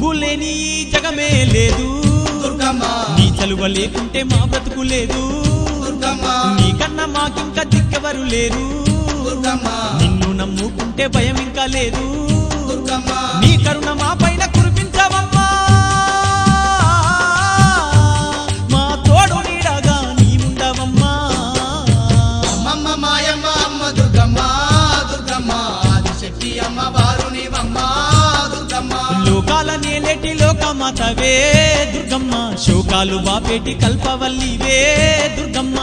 నువ్వు లేని జగమే లేదు దుర్గమ్మ నీ చలువ లేకుంటే మా బ్రతుకు లేదు దుర్గమ్మ నీకన్నా మాకింకా దిక్కెవరు లేరు దుర్గమ్మ నిన్ను నమ్ముకుంటే భయం ఇంకా లేదు దుర్గమ్మ నీ కరుణ మా పైన కురిపించవమ్మా మా తోడు నీడగా నీ ఉండవమ్మా అమ్మమ్మ మాయమ్మ అమ్మ దుర్గమ్మ దుర్గమ్మ ఆదిశక్తి అమ్మ వారునివమ్మ దుర్గమ్మ లోకాల నేలేటి లోకమాతవే దుర్గమ్మ శోకాలు బాపేటి కల్పవల్లివే దుర్గమ్మ